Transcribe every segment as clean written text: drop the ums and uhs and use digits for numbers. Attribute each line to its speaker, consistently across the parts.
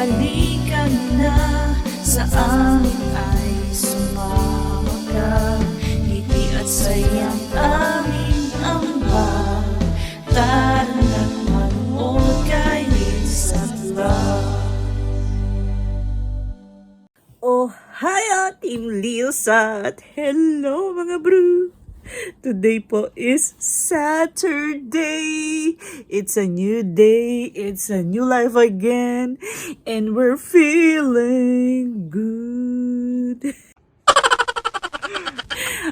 Speaker 1: Halika na sa amin ay sumama ka. Ngiti at sayang aming ambag. Tara na't manood kay Lilsan Vlog. Oh, hi Team Lilsat! Hello mga bro! Today po is Saturday. It's a new day. It's a new life again. And we're feeling good.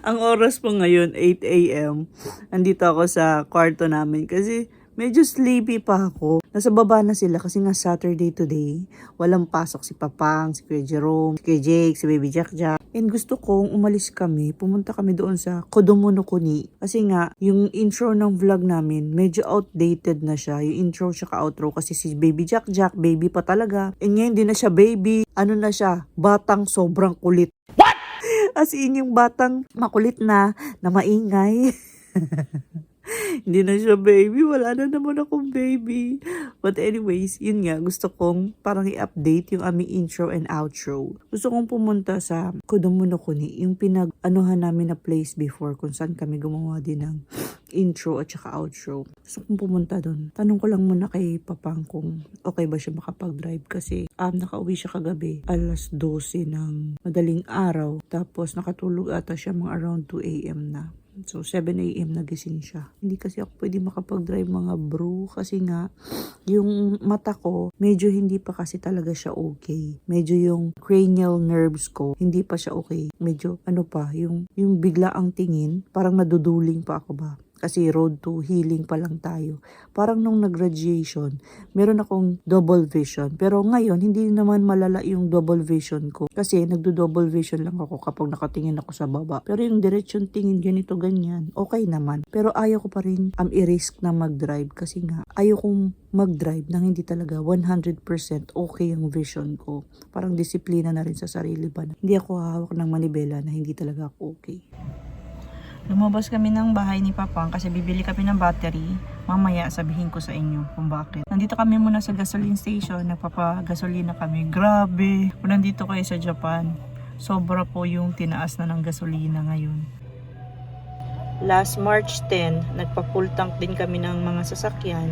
Speaker 1: Ang oras po ngayon, 8 a.m. Andito ako sa kwarto namin kasi medyo sleepy pa ako. Nasa baba na sila kasi nga Saturday today. Walang pasok si Papang, si Kuya Jerome, si Kuya Jake, si Baby Jack Jack. And gusto kong umalis kami, pumunta kami doon sa Kodomo no Kuni. Kasi nga, yung intro ng vlog namin, medyo outdated na siya. Yung intro siya ka-outro kasi si Baby Jack Jack, baby pa talaga. And ngayon, hindi na siya baby. Ano na siya? Batang sobrang kulit. What? As in, yung batang makulit na maingay. Hindi na siya baby. Wala na naman akong baby. But anyways, yun nga. Gusto kong parang i-update yung aming intro and outro. Gusto kong pumunta sa Kodomo no Kuni. Yung pinag-anuhan namin na place before kung saan kami gumawa din ng intro at saka outro. Gusto kong pumunta doon. Tanong ko lang muna kay Papang kung okay ba siya makapag-drive kasi nakauwi siya kagabi. Alas 12 ng madaling araw. Tapos nakatulog ata siya mga around 2 a.m. na. So, 7 a.m. nagising siya. Hindi kasi ako pwede makapag-drive mga bro kasi nga, yung mata ko, medyo hindi pa kasi talaga siya okay. Medyo yung cranial nerves ko, hindi pa siya okay. Medyo, yung bigla ang tingin, parang naduduling pa ako ba? Kasi road to healing pa lang tayo. Parang nung nag-graduation, meron akong double vision. Pero ngayon, hindi naman malala yung double vision ko. Kasi nagdo-double vision lang ako kapag nakatingin ako sa baba. Pero yung diretsyon tingin ganito ganyan, okay naman. Pero ayaw ko pa rin i-risk na mag-drive. Kasi nga, ayaw kong mag-drive nang hindi talaga 100% okay yung vision ko. Parang disiplina na rin sa sarili ba. Hindi ako hawak ng manibela na hindi talaga ako okay. Lumabas kami ng bahay ni Papang kasi bibili kami ng battery. Mamaya sabihin ko sa inyo kung bakit. Nandito kami muna sa gasoline station. Nagpapagasolina kami. Grabe! Kung nandito kayo sa Japan, sobra po yung tinaas na ng gasolina ngayon. Last March 10, nagpa-full tank din kami ng mga sasakyan.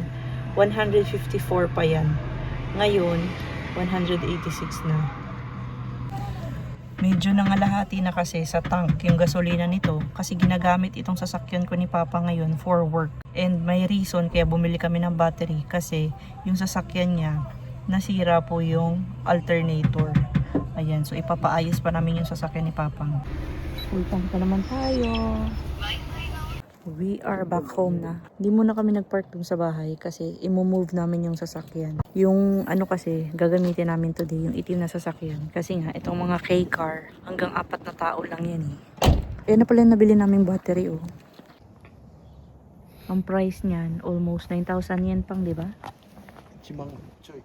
Speaker 1: 154 pa yan. Ngayon, 186 na. Medyo nangalahati na kasi sa tank yung gasolina nito kasi ginagamit itong sasakyan ko ni Papa ngayon for work. And may reason kaya bumili kami ng battery kasi yung sasakyan niya nasira po yung alternator. Ayan, so ipapaayos pa namin yung sasakyan ni Papa. Full tank pa naman tayo. We are back home na. Hindi muna kami nagpark dun sa bahay kasi i-move namin yung sasakyan. Yung kasi gagamitin namin today, yung itim na sasakyan. Kasi nga, itong mga K-car, hanggang 4 na tao lang yan eh. Ayan na pala yung nabili naming battery oh. Ang price niyan, almost 9,000 yen pang, di ba?
Speaker 2: Ichimang choy.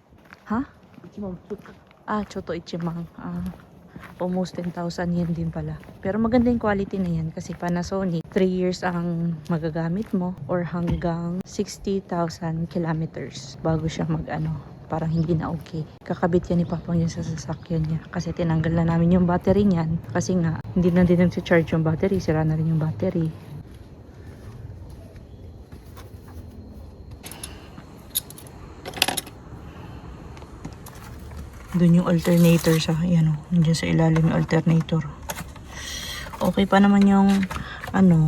Speaker 1: Ha?
Speaker 2: Ichimang choy.
Speaker 1: Choto ichimang. Almost 10,000 yen din pala. Pero maganda yung quality na yan kasi Panasonic 3 years ang magagamit mo or hanggang 60,000 kilometers bago siya parang hindi na okay. Kakabit yan ni Papang yun sa sasakyan niya kasi tinanggal na namin yung battery niyan kasi nga hindi na din nag-charge yung battery, sira na rin yung battery. Doon yung alternator sa, nandiyan sa ilalim yung alternator. Okay pa naman yung,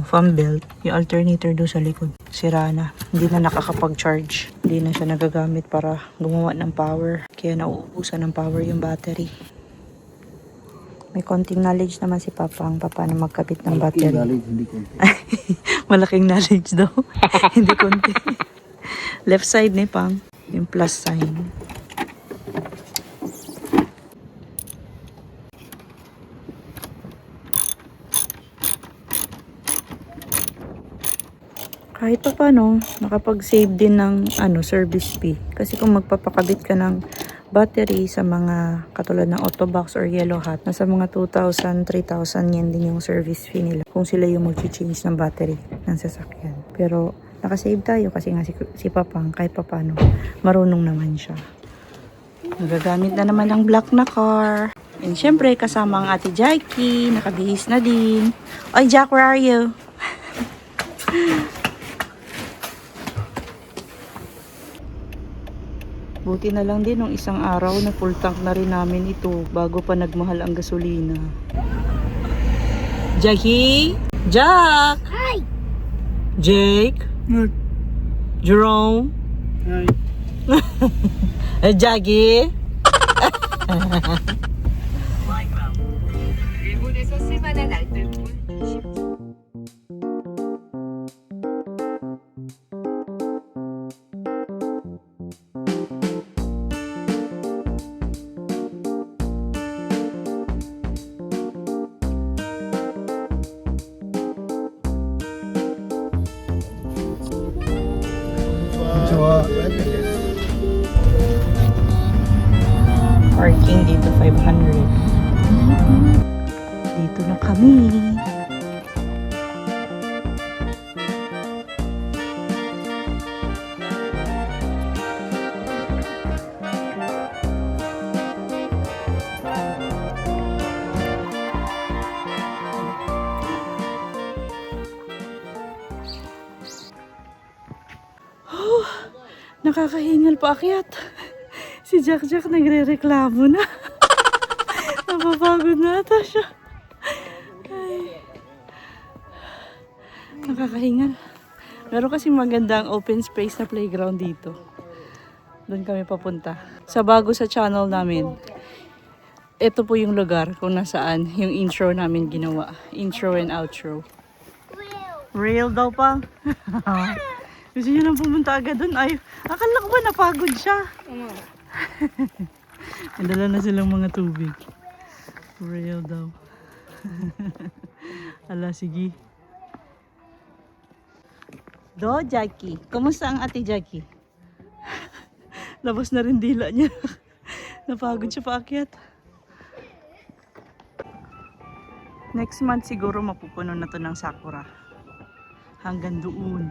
Speaker 1: fan belt. Yung alternator doon sa likod. Sira na. Hindi na nakakapag-charge. Hindi na siya nagagamit para gumawa ng power. Kaya nauubusan ng power yung battery. May konting knowledge naman si Papa na magkabit ng battery.
Speaker 2: Malaking knowledge, hindi konti.
Speaker 1: Malaking knowledge daw. Hindi konti. Left side ni Pang. Yung plus sign. Kahit pa paano, nakapag-save din ng service fee. Kasi kung magpapakabit ka ng battery sa mga katulad ng Autobox or Yellow Hat, nasa mga 2,000, 3,000 yen din yung service fee nila kung sila yung mag-change ng battery ng sasakyan. Pero nakasave tayo kasi nga si Papang kahit pa paano marunong naman siya. Nagagamit na naman ang black na car. And syempre, kasama ang ate Jackie. Nakabihis na din. Oy, Jack, where are you? Buti na lang din nung isang araw na full tank na rin namin ito bago pa nagmahal ang gasolina. Jackie? Jack?
Speaker 3: Hi!
Speaker 1: Jake? Jerome?
Speaker 2: Hi.
Speaker 1: Jackie?
Speaker 3: 일본에서 쓸만한 알뜰폰.
Speaker 2: 좋아.
Speaker 1: Parking dito 500. Dito na kami. Nakakahingal pa akyat. Si Jack nagre-reklamo na. Napapagod na ata siya. Ay. Nakakahingal. Meron kasi magandang open space na playground dito. Doon kami papunta. Sa bago sa channel namin. Ito po yung lugar kung nasaan yung intro namin ginawa. Intro and outro. Real daw pa. Gusto niyo nang pumunta agad doon. Ay, akala ko ba napagod siya? Nadala na silang mga tubig. Real daw. Ala, sige. Do, Jackie. Kumusta ang ate Jackie? Labas na rin dila niya. Napagod siya paakyat. Next month siguro mapupuno na to ng sakura. Hanggang doon.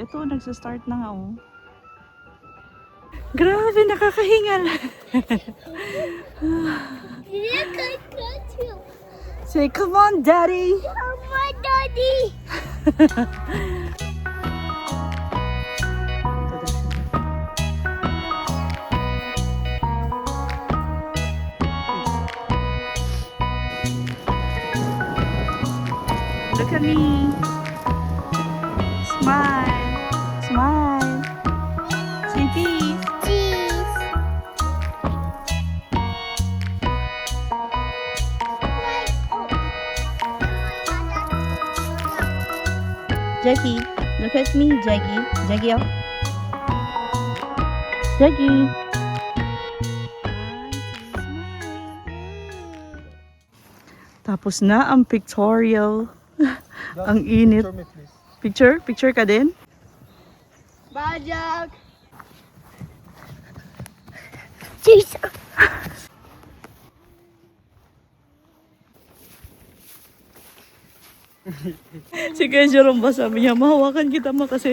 Speaker 1: Ito, nagsa-start na nga oh. Grabe, nakakahingal. Say, come on, Daddy.
Speaker 3: Come on, Daddy!
Speaker 1: Look at me. Smile. Smile. Say peace.
Speaker 3: Cheese!
Speaker 1: Jackie, look at me, Jackie. Jackie, oh. Jackie. Tapos na ang pictorial. Ang init.
Speaker 2: Show me, please.
Speaker 1: Picture? Picture ka din?
Speaker 3: Bye, Jack! Cheese!
Speaker 1: Si Kuya Jerome ba sabi niya, mahawakan kita ma kasi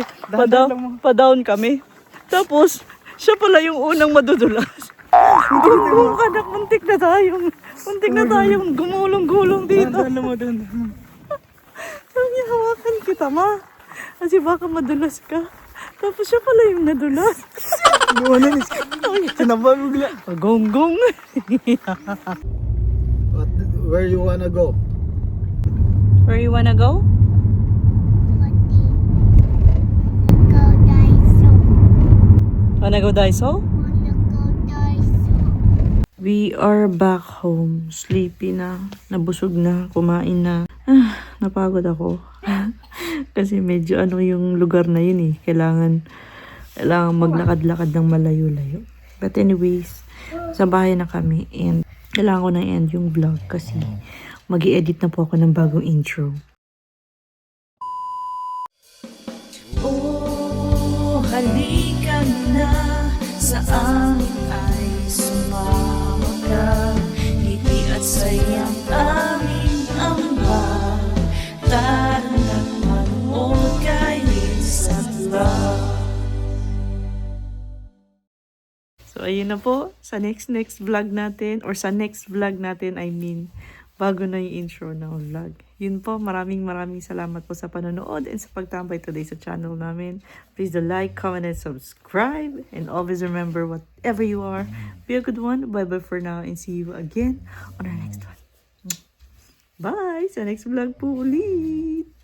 Speaker 1: pa-down kami. Tapos, siya pala yung unang madudulas. Gumulong ka na, muntik na tayong gumulong-gulong dito.
Speaker 2: Alam mo doon.
Speaker 1: Sabi niya, hawakan kita ma. Kasi baka madulas ka. Tapos siya pala yung nadulas.
Speaker 2: Ano ni? Sinabang bigla.
Speaker 1: Gonggong.
Speaker 2: Where you wanna go?
Speaker 1: Where you wanna go?
Speaker 3: Go Daiso.
Speaker 1: Wanna go Daiso?
Speaker 3: Wanna go Daiso.
Speaker 1: We are back home. Sleepy na. Nabusog na. Kumain na. Napagod ako. Kasi medyo ano yung lugar na yun eh. Kailangan maglakad-lakad ng malayo-layo. But anyways, sa bahay na kami. And kailangan ko na end yung vlog kasi mag-i-edit na po ako ng bagong intro. Oh, halika na sa amin ay sumama ka. Ngiti at sayang aming amba. Tara na't manood kay Liz at Love. So So, ayun na po. Sa next vlog natin, or sa next vlog natin, I mean, bago na yung intro ng vlog. Yun po, maraming salamat po sa panonood and sa pagtambay today sa channel namin. Please do like, comment, and subscribe. And always remember, whatever you are, be a good one. Bye-bye for now and see you again on our next one. Bye! Sa next vlog po ulit!